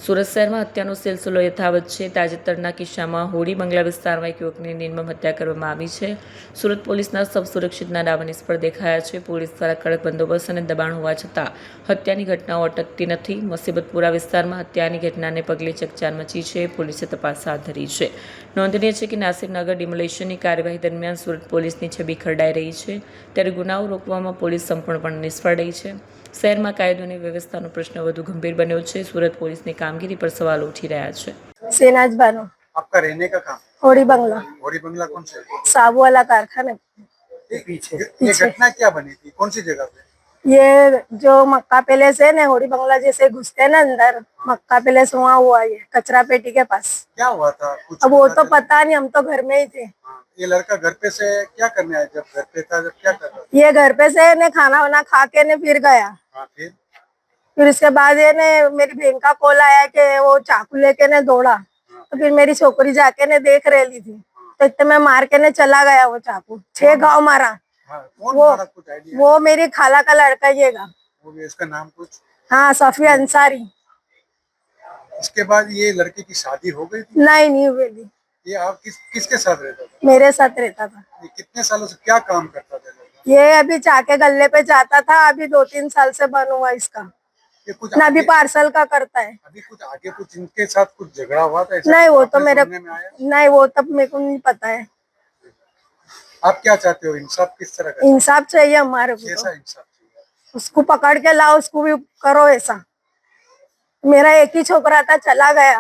સુરત શહેરમાં હત્યાનો સિલસિલો યથાવત છે. તાજેતરના કિસ્સામાં હોડી બંગલા વિસ્તારમાં એક યુવકની નિર્મમ હત્યા કરવામાં આવી છે. સુરત પોલીસના સબ સુરક્ષિતના દાવા નિષ્ફળ દેખાયા છે. પોલીસ દ્વારા કડક બંદોબસ્ત અને દબાણ હોવા છતાં હત્યાની ઘટનાઓ અટકતી નથી. મુસીબતપુરા વિસ્તારમાં હત્યાની ઘટનાને પગલે ચકચાર મચી છે. પોલીસે તપાસ હાથ ધરી છે. નોંધનીય છે કે નાસિરનગર ડિમોલેશનની કાર્યવાહી દરમિયાન સુરત પોલીસની છબી ખરડાઈ રહી છે, ત્યારે ગુનાઓ રોકવામાં પોલીસ સંપૂર્ણપણે નિષ્ફળ રહી છે. શહેરમાં કાયદો અને વ્યવસ્થાનો પ્રશ્ન વધુ ગંભીર બન્યો છે. સુરત પોલીસની કામગીરી पर सवाल उठ ही रहा है। सेनाज बानो। आपका रहने का काम? होड़ी बंगला। होड़ी बंगला कौन से? साबू वाला कारखाना पीछे। ये घटना क्या बनी थी, कौन सी जगह पे? ये जो मक्का पैलेस है ना, होड़ी बंगला जैसे घुसते हैं ना अंदर, मक्का पैलेस वहाँ हुआ, ये कचरा पेटी के पास। क्या हुआ था कुछ? अब वो तो पता नहीं, हम तो घर में ही थे। ये लड़का घर पे से क्या करने आया? जब घर पे था जब क्या कर रहा था? ये घर पे से ने खाना वाना खा के ने फिर गया। फिर उसके बाद ये ने मेरी बहन का कॉल आया कि वो चाकू लेके ने दौड़ा, तो फिर मेरी छोकरी जाके ने देख रही थी, तो इतने में मार के ने चला गया वो चाकू। 6 घाव मारा। कौन मारा, कुछ आइडिया? वो मेरी खाला का लड़का ही है। वो भी इसका नाम कुछ? हाँ, सफी अंसारी। इसके बाद ये लड़के की शादी हो गई थी? नहीं हुई। ये आप किसके साथ रहता था? मेरे साथ रहता था। ये कितने सालों से क्या काम करता था? ये अभी चाके गल्ले पे जाता था, अभी 2-3 साल से बंद हुआ इसका। ये कुछ ना अभी पार्सल का करता है। अभी कुछ आगे कुछ इनके साथ कुछ झगड़ा हुआ था? नहीं, वो तो मेरे नहीं, वो तब मेरे को नहीं पता है। आप क्या चाहते हो, इंसाफ किस तरह का? इंसाफ चाहिए हमारे को। कैसा इंसाफ चाहिए? उसको पकड़ के लाओ, उसको भी करो ऐसा। मेरा एक ही छोकरा था, चला गया।